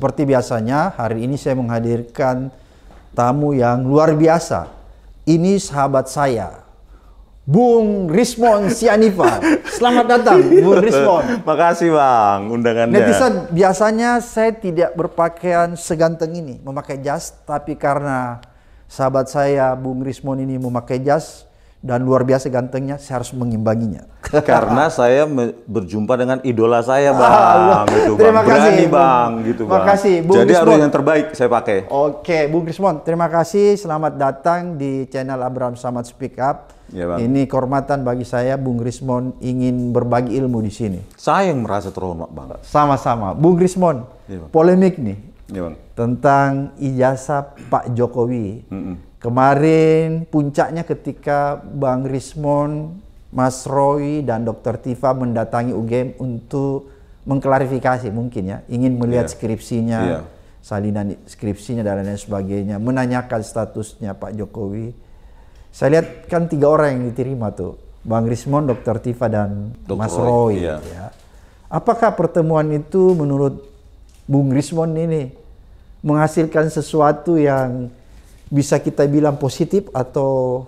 seperti biasanya, hari ini saya menghadirkan tamu yang luar biasa. Ini sahabat saya, Bung Rismon Sianifa. Selamat datang, Bung Rismon. Makasih Bang, undangannya. Netizen, biasanya saya tidak berpakaian seganteng ini, memakai jas. Tapi karena sahabat saya, Bung Rismon ini memakai jas, dan luar biasa gantengnya, saya harus mengimbanginya. Karena saya berjumpa dengan idola saya, Bang. Gitu, terima Bang. kasih, Berani, Bang. Gitu, Bang. Terima kasih, Bung Jadi Rismon. harus yang terbaik saya pakai. Oke, Bung Rismon, terima kasih. Selamat datang di channel Abraham Samad Speak Up. Ya, Bang. Ini kehormatan bagi saya, Bung Rismon ingin berbagi ilmu di sini. Saya yang merasa terhormat, Bang. Sama-sama, Bung Rismon. Ya, Bang. Polemik nih Ya, Bang. tentang ijazah Pak Jokowi. Kemarin puncaknya ketika Bang Rismon, Mas Roy, dan Dr. Tifa mendatangi UGM untuk mengklarifikasi mungkin ya, ingin melihat skripsinya, salinan skripsinya dan lain sebagainya, menanyakan statusnya Pak Jokowi. Saya lihat kan 3 orang yang diterima tuh, Bang Rismon, Dr. Tifa, dan Dr. Mas Roy. Iya. Ya. Apakah pertemuan itu menurut Bung Rismon ini menghasilkan sesuatu yang bisa kita bilang positif, atau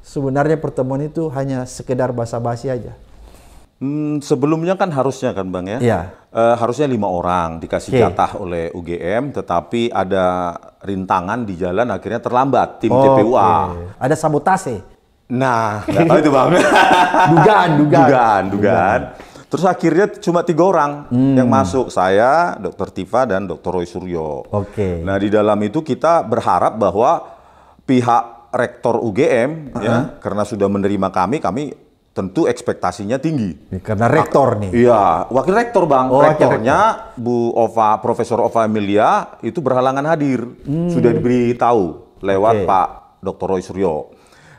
sebenarnya pertemuan itu hanya sekedar basa-basi aja? Sebelumnya kan harusnya kan Bang ya, harusnya 5 orang dikasih jatah oleh UGM, tetapi ada rintangan di jalan, akhirnya terlambat tim TPUA. Ada sabotase. Nah, nggak tahu itu Bang. Dugaan. Terus akhirnya cuma 3 orang yang masuk, saya, Dr. Tifa, dan Dr. Roy Suryo. Nah, di dalam itu kita berharap bahwa pihak rektor UGM, ya, karena sudah menerima kami tentu ekspektasinya tinggi. Karena rektor nih. Iya, wakil rektor Bang. Rektornya Bu Ova, Profesor Ova Emilia itu berhalangan hadir. Sudah diberitahu lewat Pak Dr. Roy Suryo.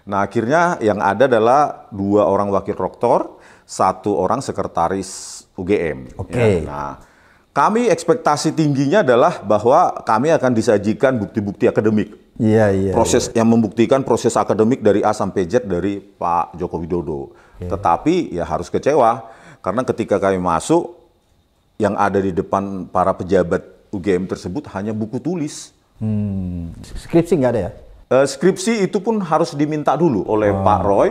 Nah, akhirnya yang ada adalah 2 orang wakil rektor, 1 orang sekretaris UGM. Ya. Nah, kami ekspektasi tingginya adalah bahwa kami akan disajikan bukti-bukti akademik. Proses yang membuktikan proses akademik dari A sampai Z dari Pak Joko Widodo. Tetapi ya harus kecewa karena ketika kami masuk, yang ada di depan para pejabat UGM tersebut hanya buku tulis. Skripsi nggak ada ya? Skripsi itu pun harus diminta dulu oleh Pak Roy,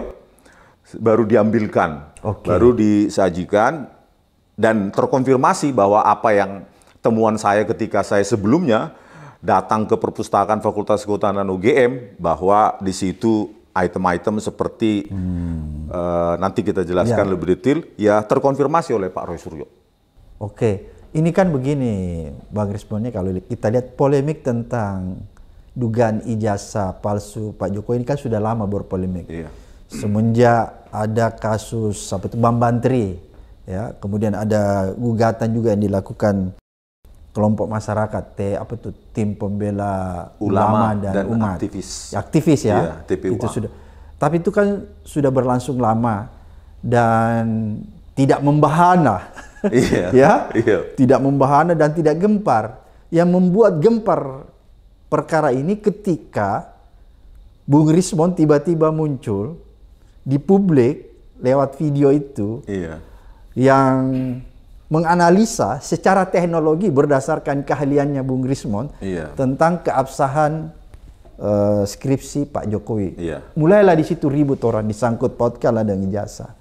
baru diambilkan, baru disajikan, dan terkonfirmasi bahwa apa yang temuan saya ketika saya sebelumnya datang ke perpustakaan Fakultas Kehutanan UGM, bahwa di situ item-item seperti nanti kita jelaskan lebih detail, ya terkonfirmasi oleh Pak Roy Suryo. Ini kan begini, Bang Rismonnya, kalau kita lihat polemik tentang dugaan ijazah palsu Pak Jokowi ini kan sudah lama berpolemik. Semenjak ada kasus Bam Bantri, ya, kemudian ada gugatan juga yang dilakukan kelompok masyarakat, tim pembela ulama dan umat, aktivis ya, TPUA. Itu sudah. Tapi itu kan sudah berlangsung lama dan tidak membahana, tidak membahana dan tidak gempar. Yang membuat gempar perkara ini ketika Bung Rismon tiba-tiba muncul di publik lewat video itu, yang menganalisa secara teknologi berdasarkan keahliannya Bung Rismon tentang keabsahan skripsi Pak Jokowi. Mulailah di situ ribut, orang disangkut pautkan ada ijazah.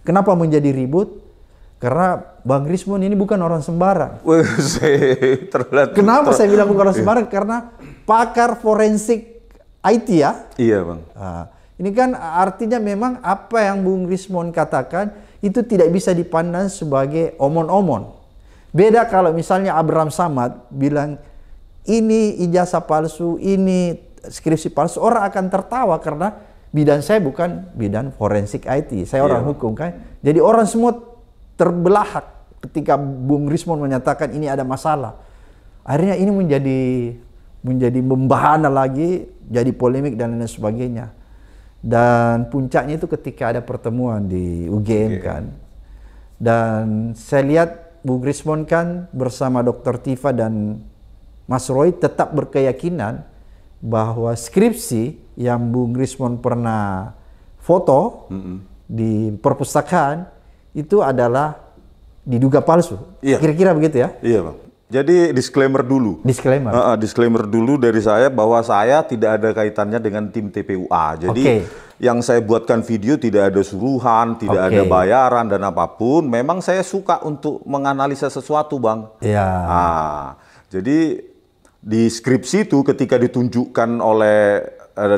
Kenapa menjadi ribut? Karena Bang Rismon ini bukan orang sembarang. Kenapa saya bilang bukan orang sembarang? Karena pakar forensik IT ya. Iya Bang. Ini kan artinya memang apa yang Bung Rismon katakan itu tidak bisa dipandang sebagai omon-omon. Beda kalau misalnya Abraham Samad bilang ini ijazah palsu, ini skripsi palsu, orang akan tertawa karena bidang saya bukan bidang forensik IT. Saya orang hukum kan. Jadi orang semua terbelahak ketika Bung Rismon menyatakan ini ada masalah. Akhirnya ini menjadi membahana lagi, jadi polemik dan lain sebagainya. Dan puncaknya itu ketika ada pertemuan di UGM kan. Dan saya lihat Bung Rismon kan bersama Dr. Tifa dan Mas Roy tetap berkeyakinan bahwa skripsi yang Bung Rismon pernah foto di perpustakaan itu adalah diduga palsu. Kira-kira begitu ya? Iya Bang. Jadi disclaimer dulu. Disclaimer. Disclaimer dulu dari saya bahwa saya tidak ada kaitannya dengan tim TPUA. Jadi yang saya buatkan video tidak ada suruhan, tidak ada bayaran dan apapun. Memang saya suka untuk menganalisa sesuatu, Bang. Iya. Jadi di skripsi itu ketika ditunjukkan oleh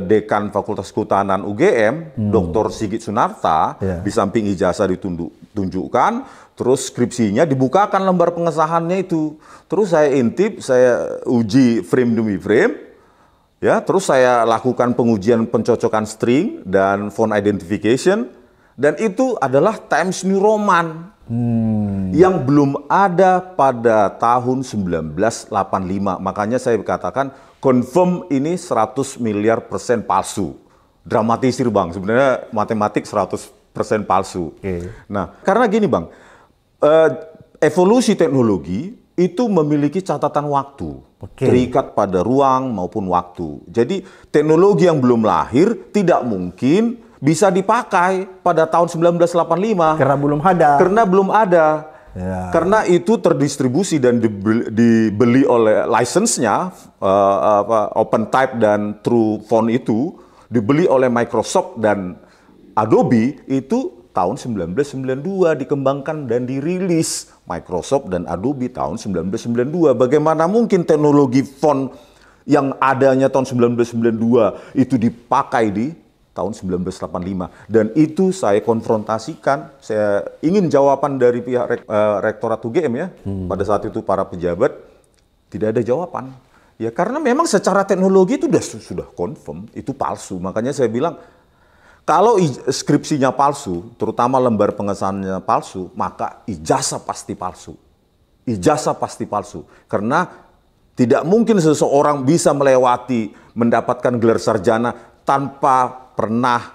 Dekan Fakultas Kehutanan UGM, Dr. Sigit Sunarta, di samping ijazah ditunjukkan. Terus skripsinya dibukakan lembar pengesahannya itu. Terus saya intip, saya uji frame demi frame. Ya, terus saya lakukan pengujian pencocokan string dan font identification. Dan itu adalah Times New Roman. Yang belum ada pada tahun 1985. Makanya saya katakan confirm ini 100 miliar % palsu. Dramatisir, Bang. Sebenarnya matematik 100% palsu. Nah, karena gini, Bang. Evolusi teknologi itu memiliki catatan waktu, terikat pada ruang maupun waktu. Jadi teknologi yang belum lahir tidak mungkin bisa dipakai pada tahun 1985. Karena belum ada. Karena belum ada. Ya. Karena itu terdistribusi dan dibeli oleh license-nya, OpenType dan TrueFont itu dibeli oleh Microsoft dan Adobe itu tahun 1992 dikembangkan dan dirilis Microsoft dan Adobe tahun 1992. Bagaimana mungkin teknologi font yang adanya tahun 1992 itu dipakai di tahun 1985? Dan itu saya konfrontasikan, saya ingin jawaban dari pihak Rektorat UGM ya. Pada saat itu para pejabat tidak ada jawaban. Ya karena memang secara teknologi itu sudah confirm, itu palsu. Makanya saya bilang, kalau skripsinya palsu, terutama lembar pengesahannya palsu, maka ijazah pasti palsu. Ijazah pasti palsu. Karena tidak mungkin seseorang bisa melewati, mendapatkan gelar sarjana tanpa pernah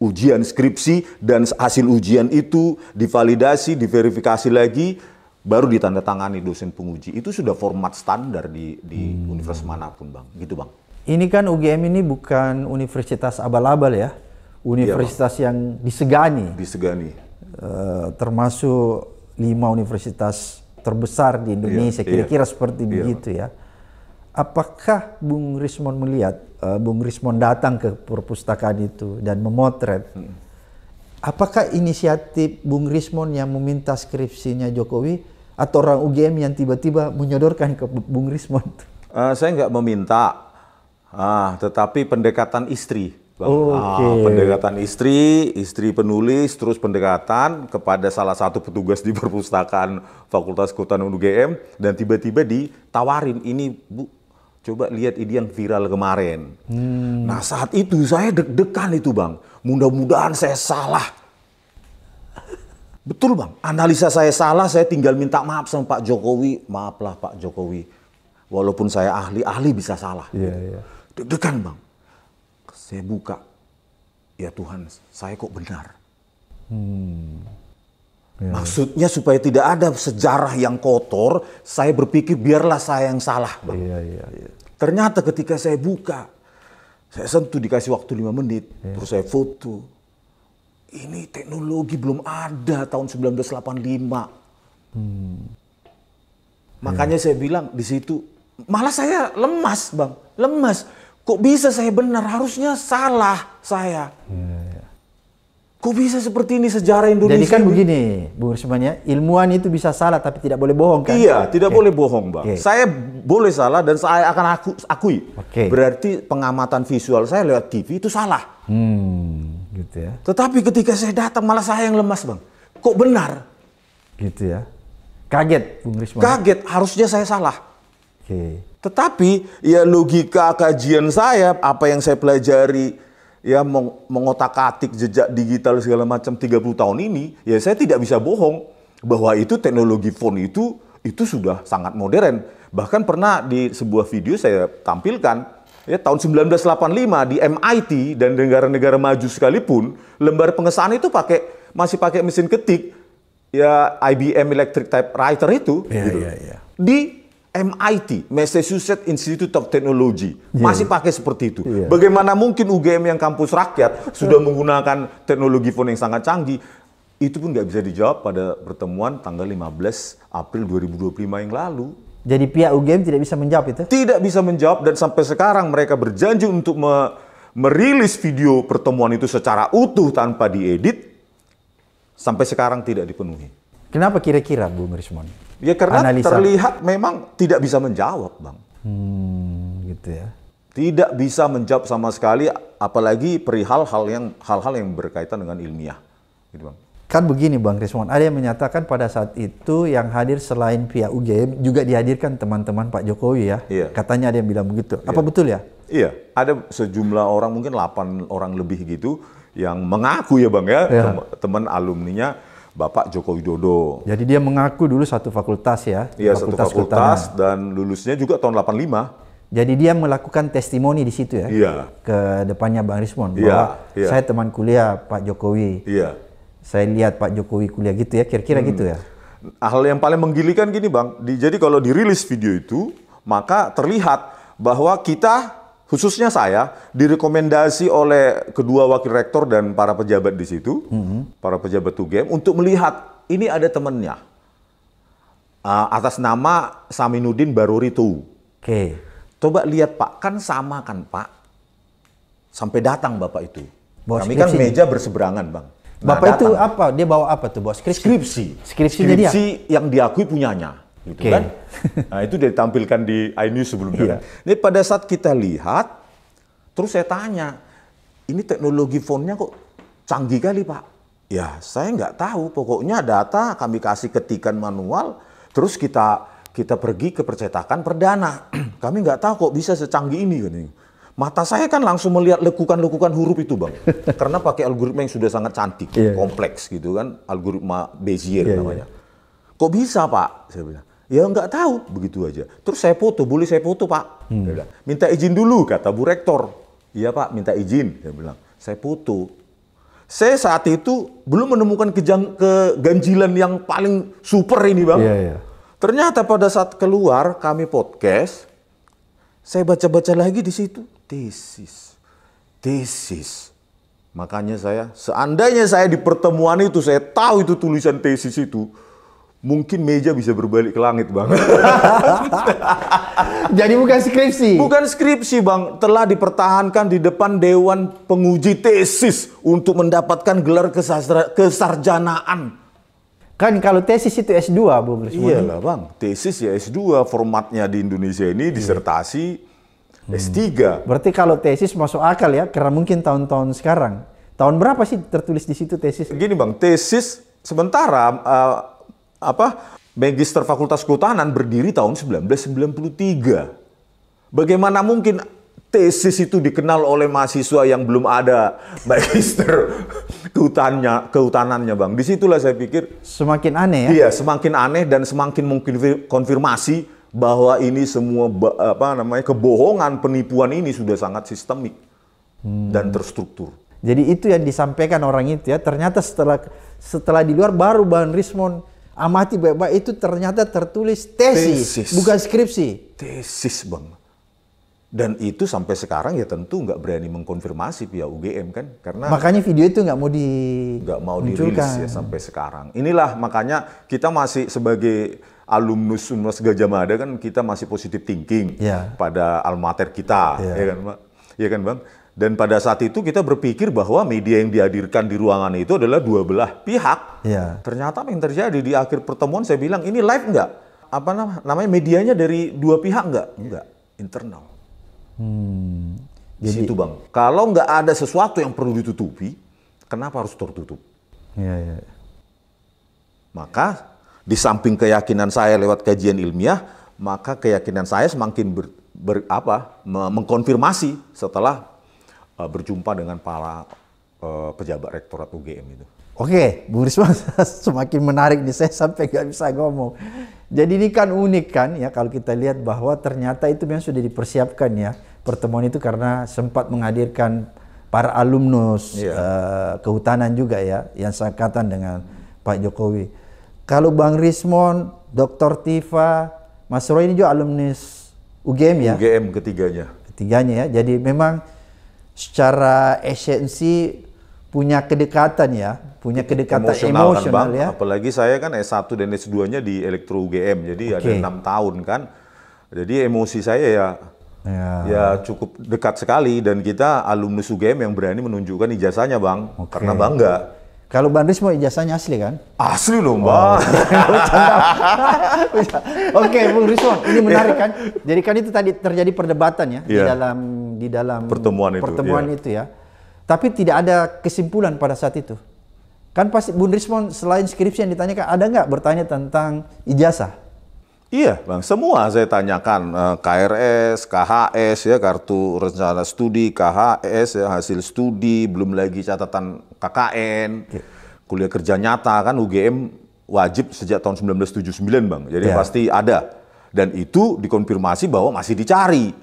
ujian skripsi dan hasil ujian itu divalidasi, diverifikasi lagi, baru ditandatangani dosen penguji. Itu sudah format standar di universitas manapun, Bang. Gitu, Bang. Ini kan UGM ini bukan universitas abal-abal ya. Universitas yang disegani. Disegani. Termasuk 5 universitas terbesar di Indonesia, kira-kira seperti begitu ya. Apakah Bung Rismon melihat, Bung Rismon datang ke perpustakaan itu dan memotret, apakah inisiatif Bung Rismon yang meminta skripsinya Jokowi atau orang UGM yang tiba-tiba menyodorkan ke Bung Rismon? Saya nggak meminta, tetapi pendekatan istri. Pendekatan istri penulis, terus pendekatan kepada salah satu petugas di perpustakaan Fakultas Kehutanan UGM, dan tiba-tiba ditawarin, ini Bu, coba lihat ini yang viral kemarin. Nah saat itu saya deg-degan itu, Bang. Mudah-mudahan saya salah. Betul, Bang. Analisa saya salah, saya tinggal minta maaf sama Pak Jokowi. Maaflah Pak Jokowi. Walaupun saya ahli bisa salah. Deg-degan, Bang. Saya buka, ya Tuhan, saya kok benar. Maksudnya supaya tidak ada sejarah yang kotor, saya berpikir biarlah saya yang salah, Bang. Ternyata ketika saya buka, saya sentuh, dikasih waktu 5 menit, terus saya foto. Ini teknologi belum ada tahun 1985. Makanya saya bilang di situ, malah saya lemas, Bang, lemas. Kok bisa saya benar? Harusnya salah saya. Kok bisa seperti ini sejarah Indonesia? Jadi kan begini, Bung Rismon ya, ilmuwan itu bisa salah tapi tidak boleh bohong kan? Iya, tidak boleh bohong, Bang. Saya boleh salah dan saya akan akui. Berarti pengamatan visual saya lewat TV itu salah. Gitu ya. Tetapi ketika saya datang malah saya yang lemas, Bang. Kok benar? Gitu ya. Kaget, Bung Rismon. Kaget, harusnya saya salah. Tetapi ya logika kajian saya, apa yang saya pelajari, ya mengotak-atik jejak digital segala macam 30 tahun ini, ya saya tidak bisa bohong bahwa itu teknologi font itu sudah sangat modern. Bahkan pernah di sebuah video saya tampilkan, ya tahun 1985 di MIT dan negara-negara maju sekalipun, lembar pengesahan itu masih pakai mesin ketik, ya IBM Electric Typewriter itu, di MIT, Massachusetts Institute of Technology, masih pakai seperti itu. Bagaimana mungkin UGM yang kampus rakyat sudah menggunakan teknologi font yang sangat canggih? Itu pun nggak bisa dijawab pada pertemuan tanggal 15 April 2025 yang lalu. Jadi pihak UGM tidak bisa menjawab itu? Tidak bisa menjawab, dan sampai sekarang mereka berjanji untuk merilis video pertemuan itu secara utuh tanpa diedit. Sampai sekarang tidak dipenuhi. Kenapa kira-kira Bung Rismon? Ya karena Analisa. terlihat memang tidak bisa menjawab, Bang. Gitu ya. Tidak bisa menjawab sama sekali, apalagi perihal hal-hal yang berkaitan dengan ilmiah. Gitu, Bang. Kan begini Bang Rismon, ada yang menyatakan pada saat itu yang hadir selain pihak UGM juga dihadirkan teman-teman Pak Jokowi ya. Iya. Katanya ada yang bilang begitu. Apa betul ya? Iya, ada sejumlah orang, mungkin 8 orang lebih gitu, yang mengaku ya Bang ya, teman alumninya Bapak Joko Widodo. Jadi dia mengaku dulu satu fakultas ya? Iya, satu fakultas, dan lulusnya juga tahun 85. Jadi dia melakukan testimoni di situ ya? Iya. Ke depannya Bang Rismon, bahwa saya teman kuliah Pak Jokowi. Iya. Saya lihat Pak Jokowi kuliah gitu ya, kira-kira gitu ya? Hal yang paling menggilikan gini Bang, jadi kalau dirilis video itu, maka terlihat bahwa kita, khususnya saya, direkomendasi oleh kedua wakil rektor dan para pejabat di situ, para pejabat UGM, untuk melihat ini ada temannya, atas nama Saminuddin Baruri itu. Oke. Coba lihat Pak, kan sama kan Pak, sampai datang Bapak itu. Bawa Kami kan skripsi. meja berseberangan Bang. Nah, Bapak itu datang. apa? Dia bawa apa tuh? Bawa skripsi? Skripsi dia? yang diakui punyanya. Gitu Oke. kan? Nah, itu ditampilkan di iNews sebelumnya. Ini pada saat kita lihat, terus saya tanya, ini teknologi fontnya kok canggih kali Pak? Ya, saya nggak tahu. Pokoknya data kami kasih ketikan manual, terus kita pergi ke percetakan perdana. Kami nggak tahu kok bisa secanggih ini. Mata saya kan langsung melihat lekukan-lekukan huruf itu Bang. Karena pakai algoritma yang sudah sangat cantik, kompleks gitu kan. Algoritma Bezier namanya. Kok bisa Pak? Saya bilang. Ya nggak tahu, begitu aja. Terus saya foto, boleh saya foto Pak? Dia bilang, minta izin dulu, kata Bu Rektor. Iya Pak, minta izin. Saya bilang, saya foto. Saya saat itu belum menemukan keganjilan yang paling super ini Bang. Ternyata pada saat keluar kami podcast, saya baca-baca lagi di situ, tesis. Makanya seandainya saya di pertemuan itu, saya tahu itu tulisan tesis itu, mungkin meja bisa berbalik ke langit Bang. Jadi bukan skripsi? Bukan skripsi Bang, telah dipertahankan di depan Dewan Penguji Tesis untuk mendapatkan gelar kesarjanaan. Kan kalau tesis itu S2 Bung Rismon. Iyalah Bang, tesis ya S2, formatnya di Indonesia ini disertasi S3. Berarti kalau tesis masuk akal ya, karena mungkin tahun-tahun sekarang. Tahun berapa sih tertulis di situ tesis? Gini Bang, tesis sementara Magister Fakultas Kehutanan berdiri tahun 1993. Bagaimana mungkin tesis itu dikenal oleh mahasiswa yang belum ada magister kehutanannya Bang. Disitulah saya pikir semakin aneh ya? Iya, semakin aneh dan semakin mungkin konfirmasi bahwa ini semua kebohongan, penipuan ini sudah sangat sistemik dan terstruktur. Jadi itu yang disampaikan orang itu ya, ternyata setelah di luar baru Bang Rismon amati baik-baik, itu ternyata tertulis tesis. Bukan skripsi. Tesis Bang. Dan itu sampai sekarang ya tentu nggak berani mengkonfirmasi pihak UGM kan, karena makanya video itu nggak mau dirilis ya sampai sekarang. Inilah makanya kita masih sebagai alumnus Universitas Gadjah Mada kan, kita masih positive thinking pada alma mater kita, ya kan Pak? Ya kan Bang? Dan pada saat itu kita berpikir bahwa media yang dihadirkan di ruangan itu adalah dua belah pihak. Ternyata apa yang terjadi di akhir pertemuan, saya bilang ini live nggak? Apa namanya medianya dari dua pihak nggak? Enggak, internal. Di situ Bang, kalau nggak ada sesuatu yang perlu ditutupi, kenapa harus tertutup? Maka di samping keyakinan saya lewat kajian ilmiah, maka keyakinan saya semakin mengkonfirmasi setelah berjumpa dengan para pejabat rektorat UGM itu. Oke, Bu Rismon, semakin menarik nih, saya sampai nggak bisa ngomong. Jadi ini kan unik kan ya, kalau kita lihat bahwa ternyata itu yang sudah dipersiapkan ya, pertemuan itu karena sempat menghadirkan para alumnus kehutanan juga ya, yang seangkatan dengan Pak Jokowi. Kalau Bang Rismon, Dr. Tifa, Mas Roy ini juga alumnus UGM ya? UGM ketiganya. Ketiganya ya, jadi memang secara esensi punya kedekatan ya, punya kedekatan Emosional kan, emosional Bang. ya. Apalagi saya kan S1 dan S2-nya di Elektro UGM, jadi ada 6 tahun kan. Jadi emosi saya ya cukup dekat sekali, dan kita alumnus UGM yang berani menunjukkan ijazahnya, Bang, karena bangga. Kalau Bang Rismo ijazahnya asli kan? Asli loh, Bang. Oke, Bung Rismo, ini menarik kan? Jadi kan itu tadi terjadi perdebatan ya di dalam pertemuan itu ya. Tapi tidak ada kesimpulan pada saat itu. Kan pasti Bung Rismo selain skripsi yang ditanyakan, ada nggak bertanya tentang ijazah? Iya, Bang. Semua saya tanyakan, KRS, KHS ya, kartu rencana studi, KHS ya, hasil studi, belum lagi catatan KKN, kuliah kerja nyata kan UGM wajib sejak tahun 1979, Bang. Jadi pasti ada. Dan itu dikonfirmasi bahwa masih dicari.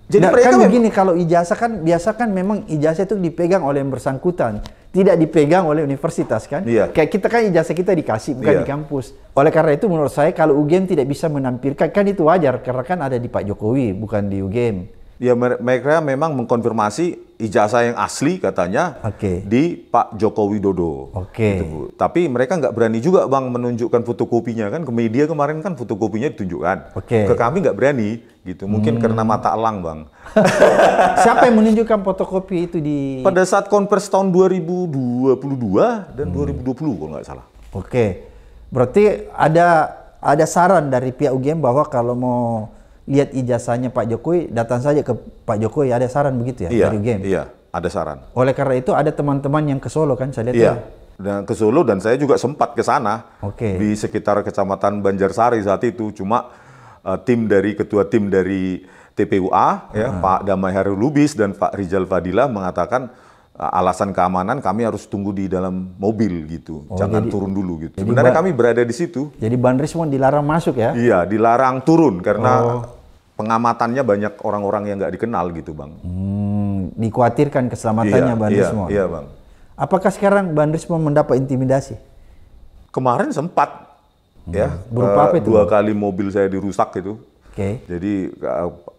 Jadi nah, mereka kan begini, kalau ijazah kan biasa kan memang ijazah itu dipegang oleh yang bersangkutan, tidak dipegang oleh universitas kan. Kayak kita kan ijazah kita dikasih bukan di kampus. Oleh karena itu menurut saya kalau UGM tidak bisa menampilkan, kan itu wajar karena kan ada di Pak Jokowi bukan di UGM. Ya, mereka memang mengkonfirmasi ijazah yang asli katanya di Pak Joko Widodo. Gitu, Bu. Tapi mereka nggak berani juga, Bang, menunjukkan fotokopinya kan. Ke media kemarin kan fotokopinya ditunjukkan. Ke kami nggak berani gitu. Mungkin karena mata elang, Bang. Siapa yang menunjukkan fotokopi itu di... Pada saat konvers tahun 2022 dan 2020 kalau nggak salah. Berarti ada saran dari pihak UGM bahwa kalau mau lihat ijazahnya Pak Jokowi, datang saja ke Pak Jokowi, ada saran begitu ya dari UGM? Iya, ada saran. Oleh karena itu ada teman-teman yang ke Solo kan, saya lihat. Dan ke Solo, dan saya juga sempat ke sana di sekitar Kecamatan Banjarsari saat itu. Cuma ketua tim dari TPUA, Pak Damai Hairul Lubis dan Pak Rizal Fadila mengatakan alasan keamanan kami harus tunggu di dalam mobil gitu, jangan turun dulu gitu. Sebenarnya kami berada di situ. Jadi Bang Rismo dilarang masuk ya? Iya, dilarang turun karena pengamatannya banyak orang-orang yang nggak dikenal gitu, Bang. Dikhawatirkan keselamatannya Bang Rismo. Iya, Bang. Apakah sekarang Bang Rismo mendapat intimidasi? Kemarin sempat, berupa apa itu? 2 kali mobil saya dirusak itu. Jadi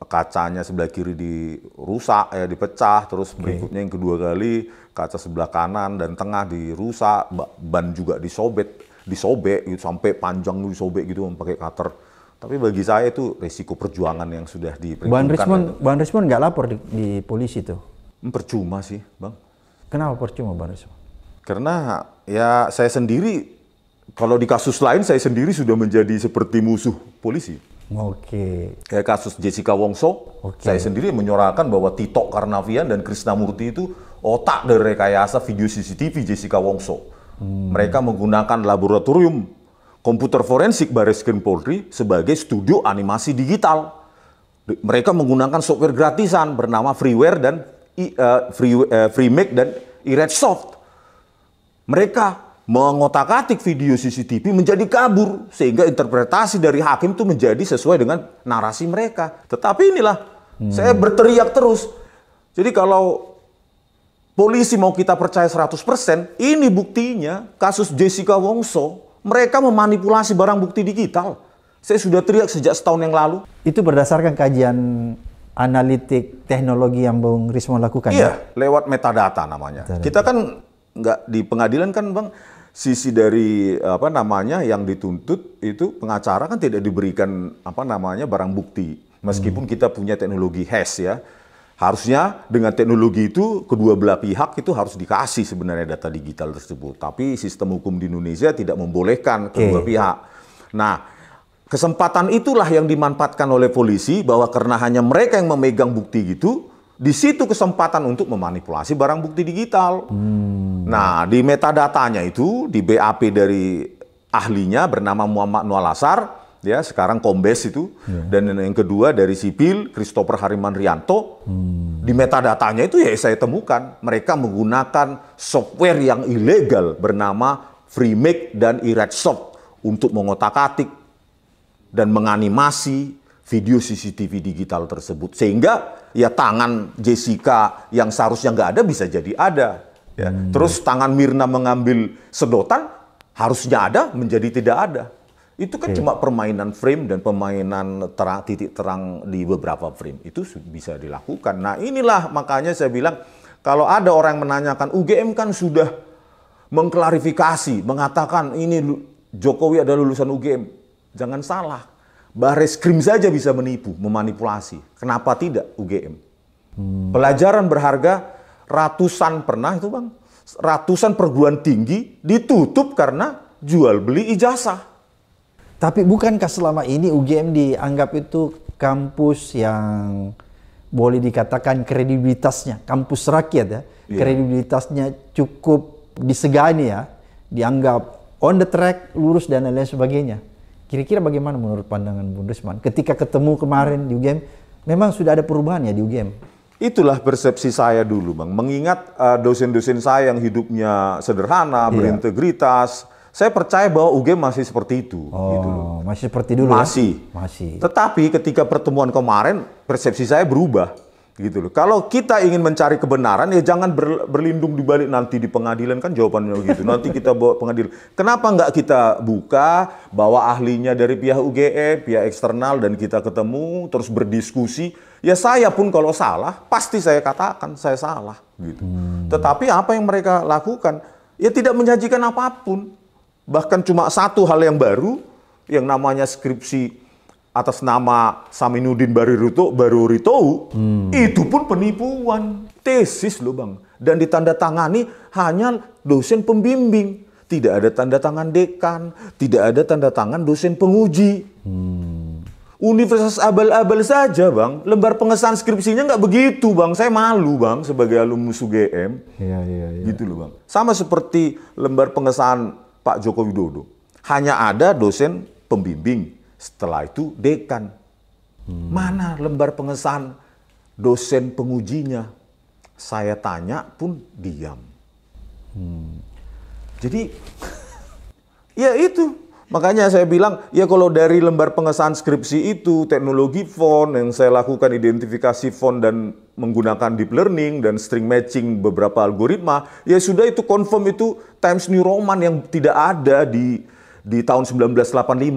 kacanya sebelah kiri dirusak, dipecah, terus berikutnya yang kedua kali kaca sebelah kanan dan tengah dirusak, ban juga disobek gitu, sampai panjang disobek gitu pakai cutter. Tapi bagi saya itu resiko perjuangan yang sudah diperhitungkan. Bang Rismo nggak lapor di polisi tuh? Percuma sih, Bang. Kenapa percuma, Bang Rismo? Karena ya saya sendiri, kalau di kasus lain saya sendiri sudah menjadi seperti musuh polisi. Kayak kasus Jessica Wongso, saya sendiri menyorakan bahwa Tito Karnavian dan Krisnamurti itu otak dari rekayasa video CCTV Jessica Wongso. Mereka menggunakan laboratorium komputer forensik Barreskrim Polri sebagai studio animasi digital. Mereka menggunakan software gratisan bernama Freeware dan Freemake dan iRedsoft. Mereka mengotak-atik video CCTV menjadi kabur, sehingga interpretasi dari hakim itu menjadi sesuai dengan narasi mereka. Tetapi inilah, saya berteriak terus. Jadi kalau polisi mau kita percaya 100%, ini buktinya kasus Jessica Wongso, mereka memanipulasi barang bukti digital. Saya sudah teriak sejak setahun yang lalu. Itu berdasarkan kajian analitik teknologi yang Bung Rismo lakukan? Iya, lewat metadata namanya. Kita kan nggak di pengadilan kan, Bang, sisi dari yang dituntut itu pengacara kan tidak diberikan barang bukti, meskipun kita punya teknologi hash ya. Harusnya dengan teknologi itu kedua belah pihak itu harus dikasih sebenarnya data digital tersebut. Tapi sistem hukum di Indonesia tidak membolehkan kedua pihak. Nah, kesempatan itulah yang dimanfaatkan oleh polisi, bahwa karena hanya mereka yang memegang bukti gitu, di situ kesempatan untuk memanipulasi barang bukti digital. Nah, di metadatanya itu, di BAP dari ahlinya bernama Muhammad Nualasar, ya sekarang Kombes itu, dan yang kedua dari sipil Christopher Hariman Rianto. Di metadatanya itu ya saya temukan mereka menggunakan software yang ilegal bernama Freemake dan iRedsoft untuk mengotak-atik dan menganimasi video CCTV digital tersebut, sehingga ya tangan Jessica yang seharusnya nggak ada bisa jadi ada. Ya. Terus tangan Mirna mengambil sedotan harusnya ada menjadi tidak ada. Itu kan cuma permainan frame dan permainan titik terang di beberapa frame. Itu bisa dilakukan. Nah inilah makanya saya bilang Kalau ada orang yang menanyakan, UGM kan sudah mengklarifikasi, mengatakan ini Jokowi adalah lulusan UGM. Jangan salah, Barreskrim saja bisa menipu, memanipulasi. Kenapa tidak UGM? Pelajaran berharga ratusan pernah itu Bang, ratusan perguruan tinggi ditutup karena jual beli ijazah. Tapi bukankah selama ini UGM dianggap itu kampus yang boleh dikatakan kredibilitasnya, kampus rakyat ya, kredibilitasnya cukup disegani ya, dianggap on the track, lurus dan lain sebagainya. Kira-kira bagaimana menurut pandangan Bung Risman? Ketika ketemu kemarin di UGM, memang sudah ada perubahan ya di UGM? Itulah persepsi saya dulu Bang, mengingat dosen-dosen saya yang hidupnya sederhana, berintegritas. Saya percaya bahwa UGM masih seperti itu. Gitu loh. Masih seperti dulu masih. Ya? Masih. Tetapi ketika pertemuan kemarin, persepsi saya berubah. Gitu loh. Kalau kita ingin mencari kebenaran, ya jangan berlindung di balik nanti di pengadilan, kan jawabannya begitu. Nanti kita bawa pengadilan. Kenapa nggak kita buka, bawa ahlinya dari pihak UGM, pihak eksternal, dan kita ketemu, terus berdiskusi. Ya saya pun kalau salah, pasti saya katakan saya salah. Gitu. Tetapi apa yang mereka lakukan, ya tidak menjanjikan apapun. Bahkan cuma satu hal yang baru, yang namanya skripsi atas nama Saminuddin Barurito, itu pun penipuan. Tesis loh Bang. Dan ditandatangani hanya dosen pembimbing. Tidak ada tanda tangan dekan, tidak ada tanda tangan dosen penguji. Universitas abal-abal saja Bang, lembar pengesahan skripsinya nggak begitu Bang. Saya malu Bang sebagai alumnus UGM. Iya. Gitu loh Bang. Sama seperti lembar pengesahan Pak Joko Widodo. Hanya ada dosen pembimbing, setelah itu dekan. Mana lembar pengesahan dosen pengujinya? Saya tanya pun diam. Jadi, ya itu. Makanya saya bilang, ya kalau dari lembar pengesahan skripsi itu, teknologi font yang saya lakukan identifikasi font dan menggunakan deep learning dan string matching beberapa algoritma, ya sudah itu confirm itu Times New Roman yang tidak ada di tahun 1985.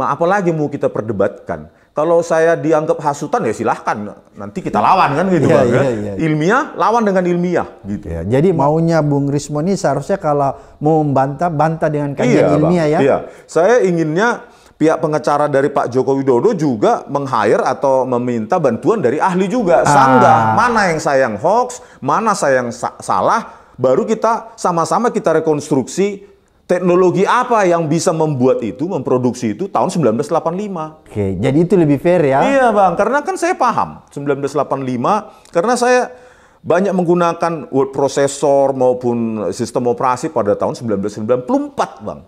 Apalagi mau kita perdebatkan. Kalau saya dianggap hasutan ya silahkan, nanti kita lawan kan gitu Bang. Iya. Ilmiah, lawan dengan ilmiah gitu. Ya, jadi maunya Bung Rismon ini seharusnya kalau mau membantah, bantah dengan kajian ilmiah Bang. ya? Iya, saya inginnya pihak pengacara dari Pak Joko Widodo juga meng-hire atau meminta bantuan dari ahli juga. Sangga, mana yang saya yang hoax, mana saya yang salah, baru kita sama-sama kita rekonstruksi teknologi apa yang bisa membuat itu, memproduksi itu tahun 1985. Oke, jadi itu lebih fair ya? Iya Bang, karena kan saya paham 1985, karena saya banyak menggunakan word processor maupun sistem operasi pada tahun 1994 Bang.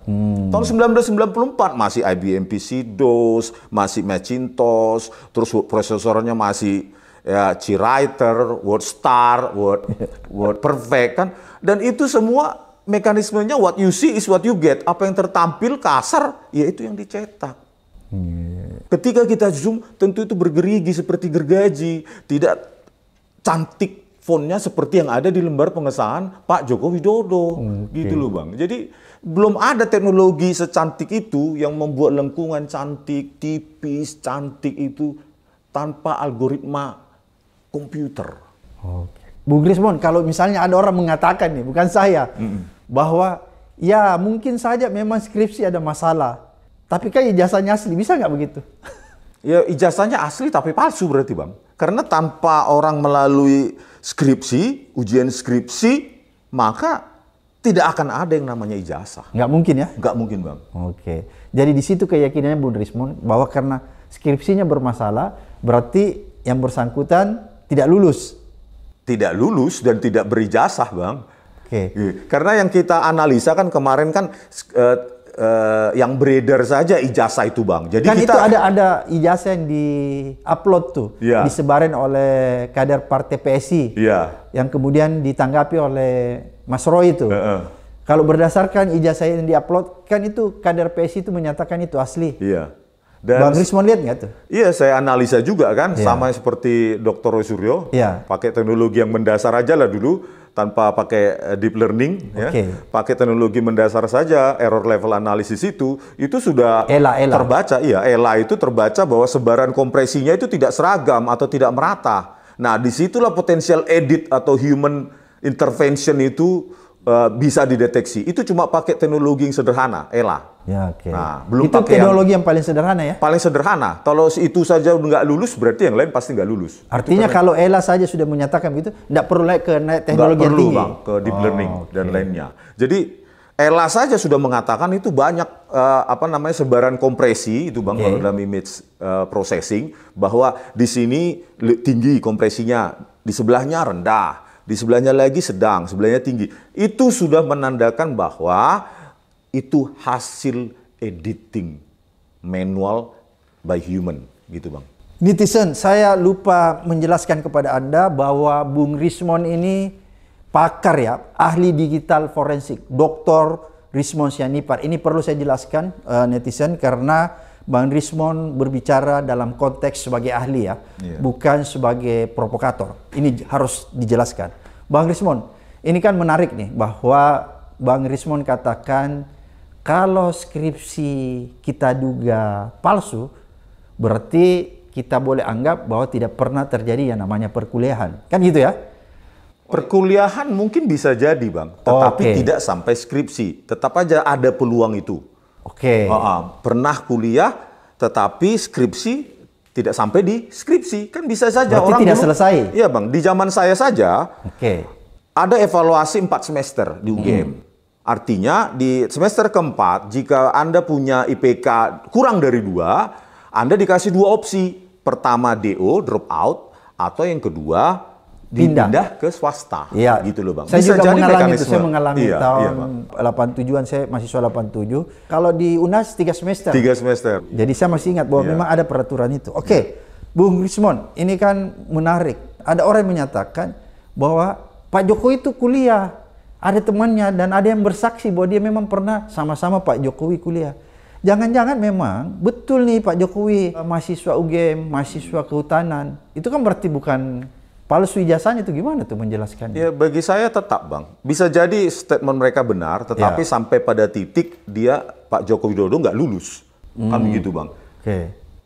Tahun 1994 masih IBM PC-DOS, masih Macintosh, terus word prosesornya masih ya CWriter, WordStar, Word Perfect kan. Dan itu semua mekanismenya what you see is what you get. Apa yang tertampil kasar, ya itu yang dicetak. Ketika kita zoom, tentu itu bergerigi seperti gergaji. Tidak cantik fontnya seperti yang ada di lembar pengesahan Pak Joko Widodo. Gitu loh Bang. Jadi belum ada teknologi secantik itu yang membuat lengkungan cantik, tipis, cantik itu tanpa algoritma komputer. Bung Rismon, kalau misalnya ada orang mengatakan nih, bukan saya, bahwa ya mungkin saja memang skripsi ada masalah, tapi kan ijazahnya asli, bisa nggak begitu? Ya ijazahnya asli tapi palsu berarti Bang. Karena tanpa orang melalui skripsi, ujian skripsi, maka tidak akan ada yang namanya ijazah. Nggak mungkin ya? Nggak mungkin Bang. Oke, jadi di situ keyakinannya Bung Rismon bahwa karena skripsinya bermasalah, berarti yang bersangkutan tidak lulus. Tidak lulus dan tidak berijazah Bang. Karena yang kita analisa kan kemarin kan yang beredar saja ijazah itu Bang. Jadi kan kita, itu ada ijazah yang di-upload tuh, disebarin oleh kader partai PSI, yang kemudian ditanggapi oleh Mas Roy itu. Kalau berdasarkan ijazah yang di-upload, kan itu kader PSI itu menyatakan itu asli. Dan Bang Rismon lihat nggak tuh? Iya, saya analisa juga kan, sama seperti Dr. Roy Suryo, pakai teknologi yang mendasar aja lah dulu, tanpa pakai deep learning, pakai teknologi mendasar saja, error level analisis itu sudah terbaca. Iya, ELA itu terbaca bahwa sebaran kompresinya itu tidak seragam atau tidak merata. Nah, disitulah potensial edit atau human intervention itu bisa dideteksi. Itu cuma pakai teknologi yang sederhana, ELA. Ya, oke. Nah, belum itu pakai teknologi yang paling sederhana ya? Paling sederhana. Kalau itu saja nggak lulus, berarti yang lain pasti nggak lulus. Artinya kalau ELA saja sudah menyatakan begitu, nggak perlu naik ke teknologi yang tinggi? Bang, ke deep learning dan lainnya. Jadi ELA saja sudah mengatakan itu banyak sebaran kompresi itu Bang, kalau dalam image processing, bahwa di sini tinggi kompresinya, di sebelahnya rendah, di sebelahnya lagi sedang, sebelahnya tinggi. Itu sudah menandakan bahwa itu hasil editing manual by human, gitu Bang. Netizen, saya lupa menjelaskan kepada Anda bahwa Bung Rismond ini pakar ya, ahli digital forensik, Dr. Rismond Sianipar. Ini perlu saya jelaskan netizen, karena Bang Rismond berbicara dalam konteks sebagai ahli ya, bukan sebagai provokator. Ini harus dijelaskan. Bang Rismond, ini kan menarik nih, bahwa Bang Rismond katakan kalau skripsi kita duga palsu, berarti kita boleh anggap bahwa tidak pernah terjadi yang namanya perkuliahan. Kan gitu ya? Perkuliahan mungkin bisa jadi Bang, tetapi tidak sampai skripsi. Tetap aja ada peluang itu. Pernah kuliah, tetapi skripsi tidak sampai di skripsi. Kan bisa saja. Berarti orang tidak dulu, selesai? Iya Bang, di zaman saya saja ada evaluasi 4 semester di UGM. Artinya di semester keempat, jika Anda punya IPK kurang dari 2, Anda dikasih 2 opsi. Pertama DO, drop out, atau yang kedua pindah ke swasta. Iya. Gitu loh Bang. Saya bisa juga jadi mengalami itu, mekanisme. saya mengalami tahun 87-an, saya mahasiswa 87. Kalau di UNAS 3 semester. 3 semester. Jadi saya masih ingat bahwa memang ada peraturan itu. Bung Rismond, ini kan menarik. Ada orang yang menyatakan bahwa Pak Jokowi itu kuliah. Ada temannya dan ada yang bersaksi bahwa dia memang pernah sama-sama Pak Jokowi kuliah. Jangan-jangan memang betul nih Pak Jokowi mahasiswa UGM, mahasiswa kehutanan. Itu kan berarti bukan palsu ijazahnya, itu gimana tuh menjelaskannya? Ya bagi saya tetap Bang. Bisa jadi statement mereka benar, tetapi sampai pada titik dia Pak Joko Widodo nggak lulus. Kan begitu Bang.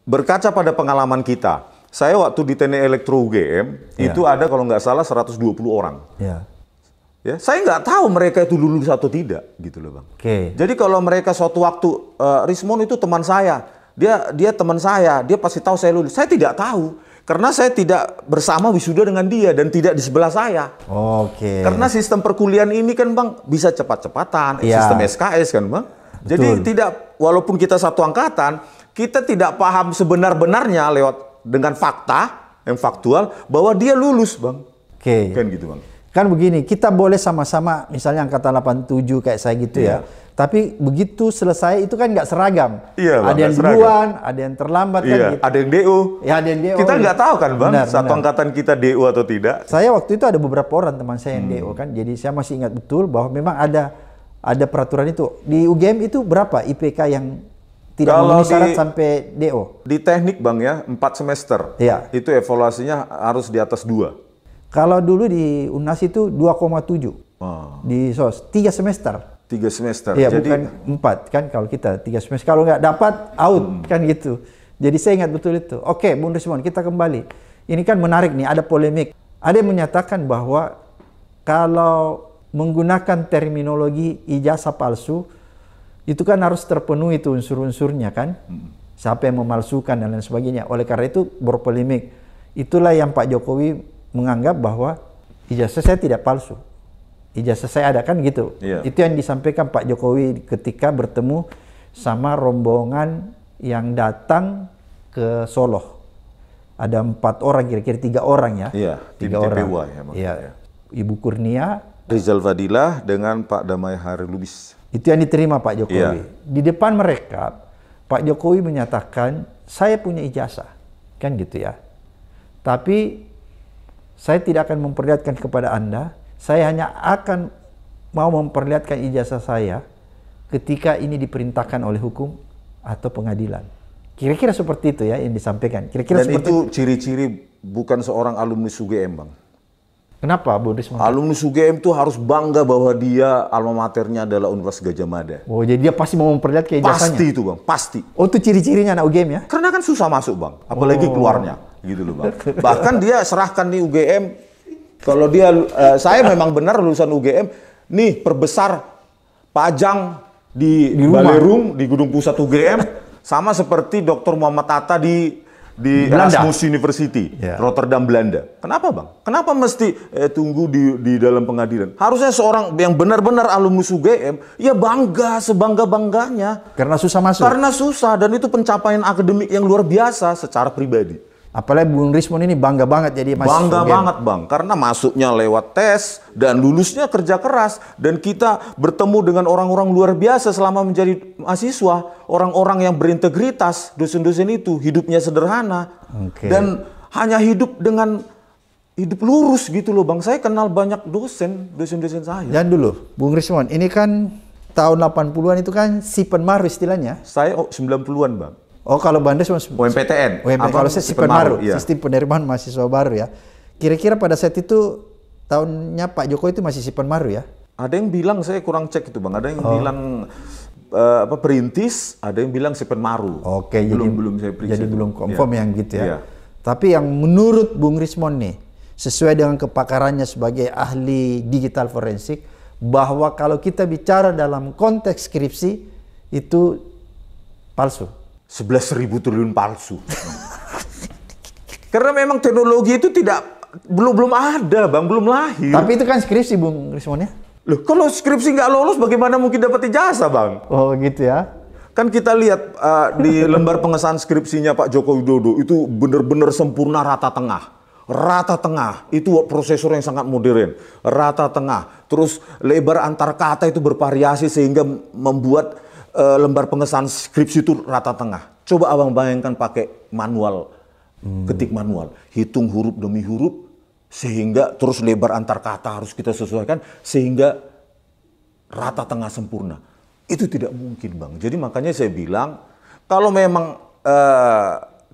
Berkaca pada pengalaman kita, saya waktu di Teknik Elektro UGM, itu ada kalau nggak salah 120 orang. Ya, saya nggak tahu mereka itu lulus atau tidak, gitu loh Bang. Jadi kalau mereka suatu waktu, Rismond itu teman saya, dia teman saya, dia pasti tahu saya lulus. Saya tidak tahu, karena saya tidak bersama wisuda dengan dia dan tidak di sebelah saya. Karena sistem perkuliahan ini kan Bang bisa cepat-cepatan, sistem SKS kan Bang. Jadi tidak, walaupun kita satu angkatan, kita tidak paham sebenar-benarnya lewat dengan fakta yang faktual bahwa dia lulus Bang. Kan gitu Bang. Kan begini, kita boleh sama-sama misalnya angkatan 87 kayak saya gitu ya. Tapi begitu selesai itu kan nggak seragam. Ada yang duluan, ada yang terlambat kan gitu. Ada yang DO. Ada yang DO. Kita nggak tahu kan Bang, satu angkatan kita DO atau tidak. Saya waktu itu ada beberapa orang teman saya yang DO kan. Jadi saya masih ingat betul bahwa memang ada peraturan itu. Di UGM itu berapa IPK yang tidak memenuhi syarat sampai DO? Di teknik Bang ya, 4 semester. Itu evaluasinya harus di atas 2. Kalau dulu di UNAS itu 2,7. Di SOS 3 semester. 3 semester. Iya, jadi bukan 4 kan kalau kita 3 semester. Kalau nggak dapat out kan gitu. Jadi saya ingat betul itu. Bung Rismond, kita kembali. Ini kan menarik nih, ada polemik. Ada yang menyatakan bahwa kalau menggunakan terminologi ijazah palsu, itu kan harus terpenuhi itu unsur-unsurnya kan. Siapa yang memalsukan dan lain sebagainya. Oleh karena itu berpolemik. Itulah yang Pak Jokowi menganggap bahwa ijazah saya tidak palsu. Ijazah saya ada kan gitu. Itu yang disampaikan Pak Jokowi ketika bertemu sama rombongan yang datang ke Solo. Ada 4 orang, kira-kira 3 orang ya. 3 orang. Ibu Kurnia, Rizal Fadilah dengan Pak Damai Hari Lubis. Itu yang diterima Pak Jokowi. Di depan mereka, Pak Jokowi menyatakan, saya punya ijazah. Kan gitu ya. Tapi saya tidak akan memperlihatkan kepada Anda, saya hanya akan mau memperlihatkan ijazah saya ketika ini diperintahkan oleh hukum atau pengadilan. Kira-kira seperti itu ya yang disampaikan. Kira-kira dan itu ciri-ciri bukan seorang alumnus UGM Bang. Kenapa Bu Rismond? Alumnus UGM itu harus bangga bahwa dia alma maternya adalah Universitas Gadjah Mada. Jadi dia pasti mau memperlihatkan ijazahnya? Pasti itu Bang, pasti. Itu ciri-cirinya anak UGM ya? Karena kan susah masuk Bang, apalagi keluarnya. Gitu loh Bang. Bahkan dia serahkan di UGM Kalau dia, saya memang benar lulusan UGM, nih perbesar pajang di Balerung, di Gedung Pusat UGM, sama seperti Dr. Muhammad Atta di Erasmus University, Rotterdam, Belanda. Kenapa bang? Kenapa mesti tunggu di dalam pengadilan? Harusnya seorang yang benar-benar alumnus UGM, ya bangga, sebangga-bangganya. Karena susah masuk? Karena susah, dan itu pencapaian akademik yang luar biasa secara pribadi. Apalagi Bung Rismon ini bangga banget jadi mahasiswa. Bangga banget bang, karena masuknya lewat tes dan lulusnya kerja keras. Dan kita bertemu dengan orang-orang luar biasa selama menjadi mahasiswa. Orang-orang yang berintegritas, dosen-dosen itu hidupnya sederhana. Dan hanya hidup dengan hidup lurus gitu loh bang. Saya kenal banyak dosen-dosen saya. Jangan dulu, Bung Rismon, ini kan tahun 80-an itu kan si penmaru istilahnya. Saya 90-an bang. Oh, kalau Banda cuma UMPTN. Kalau saya sistem baru, sistem penerimaan mahasiswa baru ya. Kira-kira pada saat itu tahunnya Pak Jokowi itu masih sistem baru ya? Ada yang bilang, saya kurang cek itu bang. Ada yang bilang perintis, ada yang bilang sistem baru. Oke, belum saya periksa. Jadi belum confirm yang gitu ya. Tapi yang menurut Bung Rismon nih, sesuai dengan kepakarannya sebagai ahli digital forensik, bahwa kalau kita bicara dalam konteks skripsi itu palsu. 11.000 triliun palsu. Karena memang teknologi itu belum ada bang, belum lahir. Tapi itu kan skripsi Bung Rismon ya? Loh, kalau skripsi nggak lolos bagaimana mungkin dapat ijazah bang? Oh gitu ya? Kan kita lihat di lembar pengesahan skripsinya Pak Joko Widodo itu benar-benar sempurna rata tengah. Rata tengah, itu prosesor yang sangat modern. Rata tengah, terus lebar antar kata itu bervariasi sehingga membuat lembar pengesahan skripsi itu rata tengah. Coba abang bayangkan pakai manual, ketik manual, hitung huruf demi huruf, sehingga terus lebar antar kata harus kita sesuaikan, sehingga rata tengah sempurna. Itu tidak mungkin bang. Jadi makanya saya bilang, kalau memang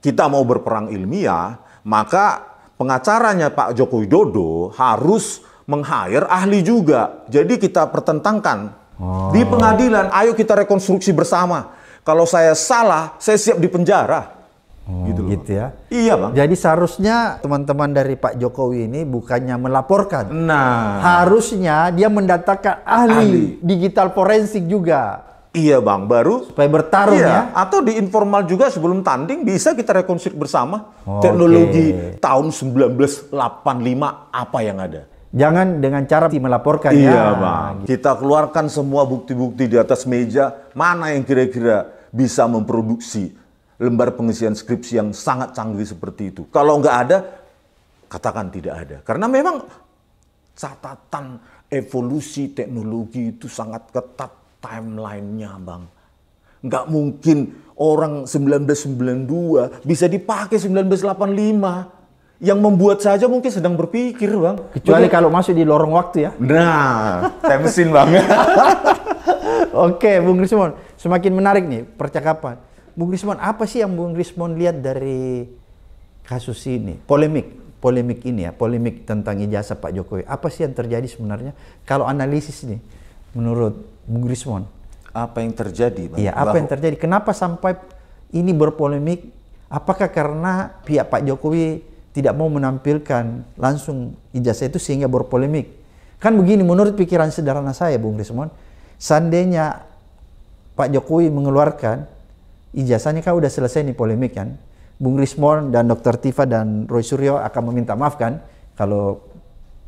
kita mau berperang ilmiah, maka pengacaranya Pak Joko Widodo harus meng-hire ahli juga. Jadi kita pertentangkan. Di pengadilan, ayo kita rekonstruksi bersama. Kalau saya salah, saya siap di penjara. Gitu ya? Iya bang. Jadi seharusnya teman-teman dari Pak Jokowi ini bukannya melaporkan. Nah. Harusnya dia mendatangkan ahli digital forensik juga. Iya bang, baru. Supaya bertarung ya. Atau di informal juga sebelum tanding bisa kita rekonstruksi bersama. Teknologi tahun 1985 apa yang ada. Jangan dengan cara melaporkan ya. Iya bang, kita keluarkan semua bukti-bukti di atas meja, mana yang kira-kira bisa memproduksi lembar pengisian skripsi yang sangat canggih seperti itu. Kalau nggak ada, katakan tidak ada. Karena memang catatan evolusi teknologi itu sangat ketat timelinenya bang. Nggak mungkin orang 1992 bisa dipakai 1985. Yang membuat saja mungkin sedang berpikir bang. Kecuali kalau masuk di lorong waktu ya. Nah, time machine bang. Oke, Bung Rismon, semakin menarik nih percakapan. Bung Rismon, apa sih yang Bung Rismon lihat dari kasus ini? Polemik ini ya, polemik tentang ijazah Pak Jokowi. Apa sih yang terjadi sebenarnya? Kalau analisis nih, menurut Bung Rismon. Apa yang terjadi bang? Iya, apa yang terjadi? Kenapa sampai ini berpolemik? Apakah karena pihak Pak Jokowi tidak mau menampilkan langsung ijazah itu sehingga berpolemik? Kan begini, menurut pikiran sederhana saya, Bung Rismon, seandainya Pak Jokowi mengeluarkan ijazahnya, kan udah selesai nih polemik kan. Bung Rismon dan Dr. Tifa dan Roy Suryo akan meminta maaf kan kalau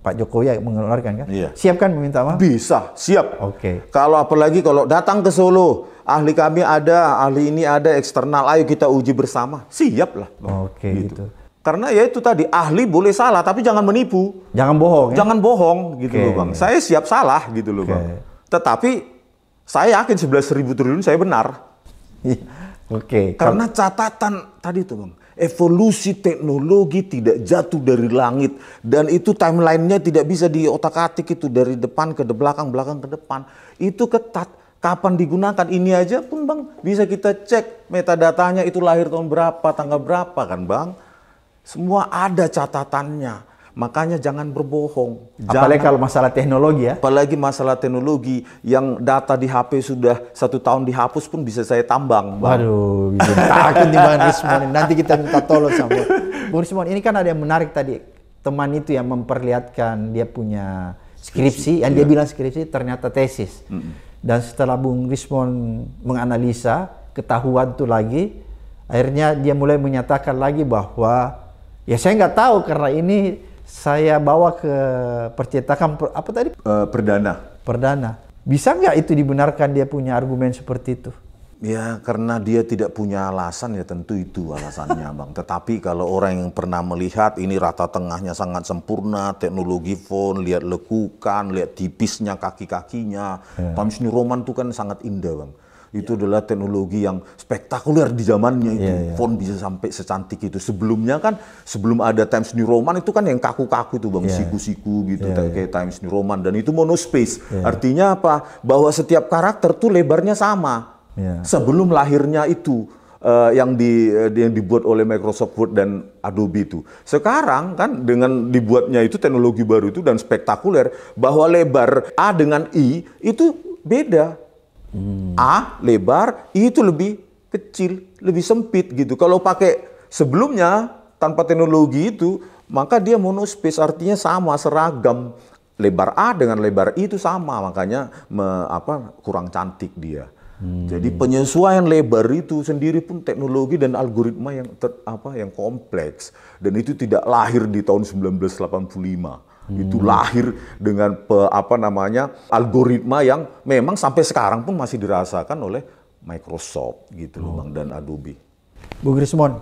Pak Jokowi mengeluarkan kan? Iya. Siap kan meminta maaf? Bisa, siap. Oke. Kalau apalagi kalau datang ke Solo, ahli kami ada, ahli ini ada, eksternal, ayo kita uji bersama. Siap lah. Oke, gitu. Karena ya itu tadi, ahli boleh salah, tapi jangan menipu. Jangan bohong ya? Jangan bohong gitu loh bang. Saya siap salah gitu loh bang. Tetapi saya yakin 11.000 triliun saya benar. Oke. Karena catatan tadi itu bang, evolusi teknologi tidak jatuh dari langit. Dan itu timelinenya tidak bisa diotak-atik itu dari depan ke belakang, belakang ke depan. Itu ketat. Kapan digunakan? Ini aja pun bang, bisa kita cek metadatanya itu lahir tahun berapa, tanggal berapa kan bang. Semua ada catatannya. Makanya jangan berbohong. Apalagi kalau masalah teknologi ya. Apalagi masalah teknologi yang data di HP sudah 1 tahun dihapus pun bisa saya tambang. Bang. Waduh, takut nih Bang Rismon. Nanti kita minta tolong sama Bung Rismon. Ini kan ada yang menarik tadi. teman itu yang memperlihatkan dia punya skripsi, yang dia bilang skripsi ternyata tesis. Dan setelah Bung Rismon menganalisa, ketahuan itu lagi, akhirnya dia mulai menyatakan lagi bahwa ya saya nggak tahu karena ini saya bawa ke percetakan apa tadi? Perdana. Bisa nggak itu dibenarkan dia punya argumen seperti itu? Ya karena dia tidak punya alasan ya tentu itu alasannya Bang. Tetapi kalau orang yang pernah melihat ini rata tengahnya sangat sempurna, teknologi font, lihat lekukan, lihat tipisnya kaki-kakinya. Times New Roman itu kan sangat indah Bang. Itu adalah teknologi yang spektakuler di zamannya itu. Font bisa sampai secantik itu. Sebelumnya kan, sebelum ada Times New Roman itu kan yang kaku-kaku itu Bang, siku-siku gitu, kayak Times New Roman. Dan itu monospace. Artinya apa? Bahwa setiap karakter tuh lebarnya sama. Sebelum lahirnya itu yang dibuat oleh Microsoft Word dan Adobe itu. Sekarang kan dengan dibuatnya itu teknologi baru itu dan spektakuler, bahwa lebar A dengan I itu beda. A lebar, I itu lebih kecil, lebih sempit gitu. Kalau pakai sebelumnya tanpa teknologi itu, maka dia monospace, artinya sama, seragam. Lebar A dengan lebar I itu sama, makanya kurang cantik dia. Jadi penyesuaian lebar itu sendiri pun teknologi dan algoritma yang kompleks, dan itu tidak lahir di tahun 1985. Itu lahir dengan algoritma yang memang sampai sekarang pun masih dirasakan oleh Microsoft gitu loh Bang, dan Adobe. Bung Rismon,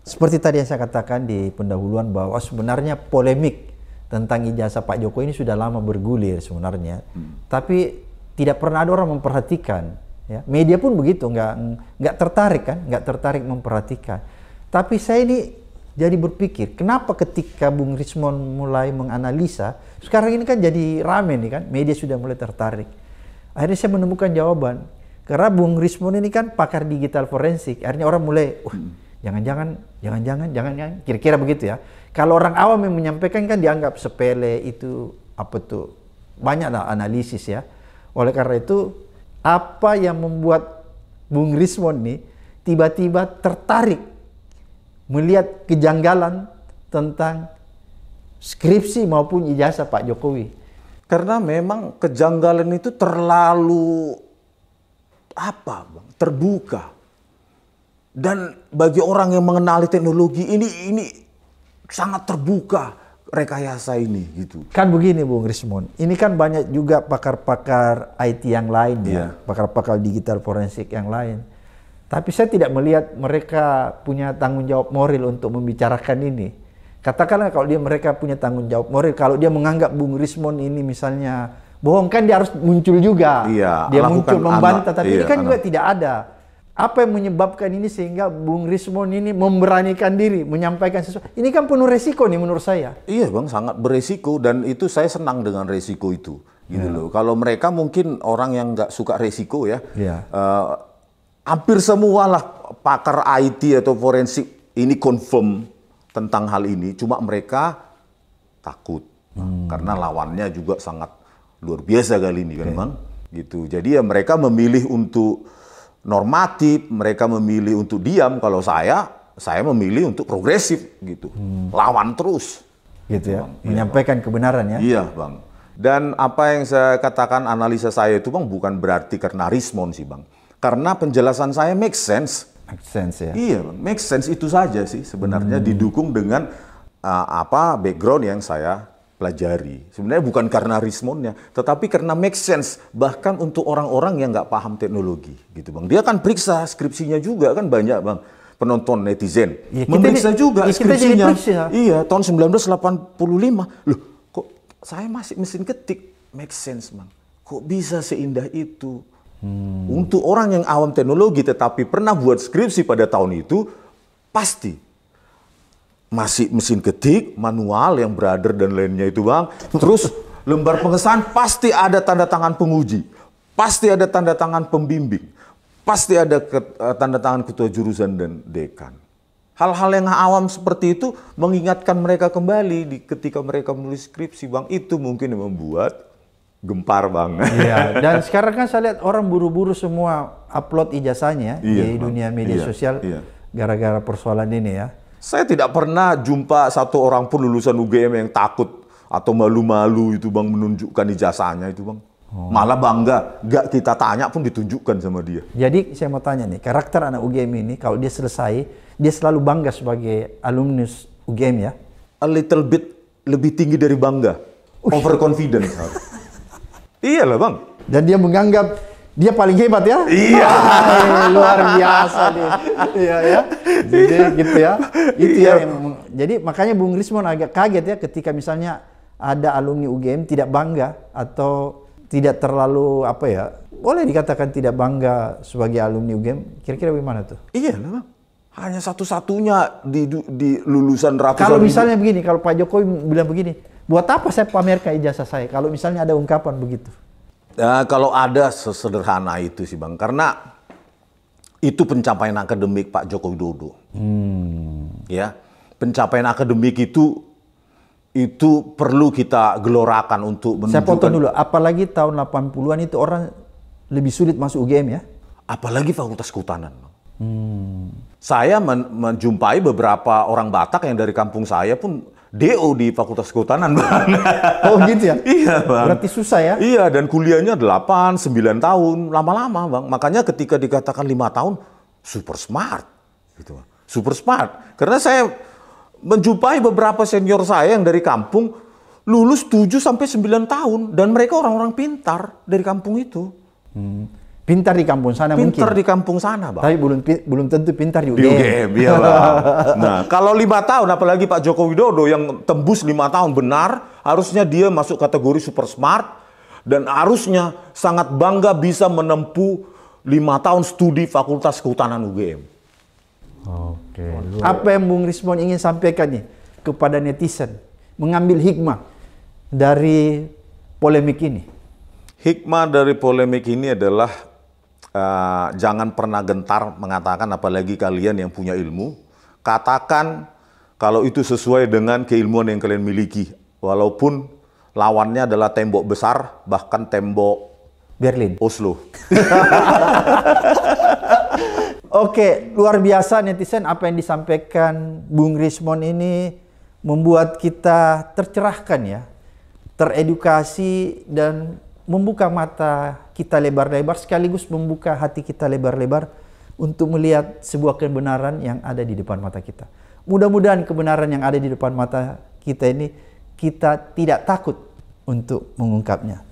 seperti tadi yang saya katakan di pendahuluan bahwa sebenarnya polemik tentang ijazah Pak Jokowi ini sudah lama bergulir sebenarnya, tapi tidak pernah ada orang memperhatikan. Ya, media pun begitu, nggak tertarik memperhatikan. Tapi saya ini jadi berpikir, kenapa ketika Bung Rismon mulai menganalisa, sekarang ini kan jadi rame nih kan, media sudah mulai tertarik. Akhirnya saya menemukan jawaban, karena Bung Rismon ini kan pakar digital forensik. Akhirnya orang mulai, jangan-jangan, kira-kira begitu ya. Kalau orang awam yang menyampaikan kan dianggap sepele, itu banyaklah analisis ya. Oleh karena itu, apa yang membuat Bung Rismon nih tiba-tiba tertarik melihat kejanggalan tentang skripsi maupun ijazah Pak Jokowi? Karena memang kejanggalan itu terlalu terbuka. Dan bagi orang yang mengenali teknologi ini sangat terbuka. Rekayasa ini gitu. Kan begini Bung Rismon, ini kan banyak juga pakar-pakar IT yang lain ya, pakar-pakar digital forensik yang lain. Tapi saya tidak melihat mereka punya tanggung jawab moral untuk membicarakan ini. Katakanlah kalau mereka punya tanggung jawab moral, kalau dia menganggap Bung Rismon ini misalnya bohong, kan dia harus muncul juga. Dia muncul membantah, tapi ini kan juga tidak ada. Apa yang menyebabkan ini sehingga Bung Rismon ini memberanikan diri menyampaikan sesuatu? Ini kan penuh resiko nih menurut saya. Iya Bang, sangat beresiko, dan itu saya senang dengan resiko itu. Gitu loh. Kalau mereka mungkin orang yang nggak suka resiko ya. Hampir semua lah pakar IT atau forensik ini confirm tentang hal ini. Cuma mereka takut karena lawannya juga sangat luar biasa kali ini kan Bang. Gitu. Jadi ya mereka memilih untuk normatif, mereka memilih untuk diam. Kalau saya memilih untuk progresif gitu, lawan terus, gitu ya, menyampaikan kebenaran ya. Iya Bang. Dan apa yang saya katakan analisa saya itu Bang bukan berarti karena Rismon sih Bang, karena penjelasan saya make sense. Make sense ya. Iya Bang, make sense itu saja sih sebenarnya, didukung dengan background yang saya pelajari. Sebenarnya bukan karena Rismonnya, tetapi karena make sense. Bahkan untuk orang-orang yang nggak paham teknologi, gitu Bang. Dia kan periksa skripsinya juga kan, banyak Bang penonton netizen memeriksa juga skripsinya. Iya, tahun 1985. Loh, kok saya masih mesin ketik? Make sense Bang. Kok bisa seindah itu? Untuk orang yang awam teknologi tetapi pernah buat skripsi pada tahun itu, pasti masih mesin ketik, manual yang brother dan lainnya itu Bang. Terus lembar pengesahan pasti ada tanda tangan penguji, pasti ada tanda tangan pembimbing, pasti ada tanda tangan ketua jurusan dan dekan. Hal-hal yang awam seperti itu mengingatkan mereka kembali ketika mereka menulis skripsi Bang. Itu mungkin yang membuat gempar Bang. Iya, dan sekarang kan saya lihat orang buru-buru semua upload ijazahnya di dunia media sosial gara-gara persoalan ini ya. Saya tidak pernah jumpa satu orang pun lulusan UGM yang takut atau malu-malu itu Bang menunjukkan ijazahnya itu Bang. Malah bangga, nggak kita tanya pun ditunjukkan sama dia. Jadi saya mau tanya nih, karakter anak UGM ini kalau dia selesai, dia selalu bangga sebagai alumnus UGM ya? A little bit lebih tinggi dari bangga, overconfident. Iyalah Bang. Dan dia menganggap dia paling hebat ya? Iya. Luar biasa nih. Iya ya. Jadi gitu ya. Itu ya yang, jadi makanya Bung Rismon agak kaget ya ketika misalnya ada alumni UGM tidak bangga atau tidak terlalu apa ya? Boleh dikatakan tidak bangga sebagai alumni UGM. Kira-kira bagaimana tuh? Iya lah Bang. Hanya satu-satunya di lulusan ratusan. Kalau misalnya begini, kalau Pak Jokowi bilang begini, buat apa saya pamerkan ijazah saya? Kalau misalnya ada ungkapan begitu. Ya, kalau ada sesederhana itu sih Bang, karena itu pencapaian akademik Pak Joko Widodo. Ya, pencapaian akademik itu perlu kita gelorakan untuk menunjukkan. Saya potong dulu, apalagi tahun 80-an itu orang lebih sulit masuk UGM ya? Apalagi Fakultas Kehutanan. Saya menjumpai beberapa orang Batak yang dari kampung saya pun DO di Fakultas Kehutanan, Bang. Oh gitu ya? Iya, Bang. Berarti susah ya? Iya, dan kuliahnya 8, 9 tahun. Lama-lama, Bang. Makanya ketika dikatakan 5 tahun, super smart. Gitu. Super smart. Karena saya menjumpai beberapa senior saya yang dari kampung, lulus 7 sampai 9 tahun. Dan mereka orang-orang pintar dari kampung itu. Pintar di kampung sana mungkin. Pintar di kampung sana, Bang. Tapi belum tentu pintar di UGM. Di UGM, iya, Bang. Nah, kalau 5 tahun, apalagi Pak Joko Widodo yang tembus 5 tahun benar, harusnya dia masuk kategori super smart dan harusnya sangat bangga bisa menempuh 5 tahun studi Fakultas Kehutanan UGM. Oke. Apa yang Bung Rismon ingin sampaikan nih kepada netizen? Mengambil hikmah dari polemik ini. Hikmah dari polemik ini adalah jangan pernah gentar mengatakan, apalagi kalian yang punya ilmu, katakan kalau itu sesuai dengan keilmuan yang kalian miliki, walaupun lawannya adalah tembok besar, bahkan tembok Berlin, Oslo. Oke, luar biasa netizen, apa yang disampaikan Bung Rismon ini membuat kita tercerahkan ya, teredukasi dan membuka mata kita lebar-lebar sekaligus membuka hati kita lebar-lebar untuk melihat sebuah kebenaran yang ada di depan mata kita. Mudah-mudahan kebenaran yang ada di depan mata kita ini kita tidak takut untuk mengungkapnya.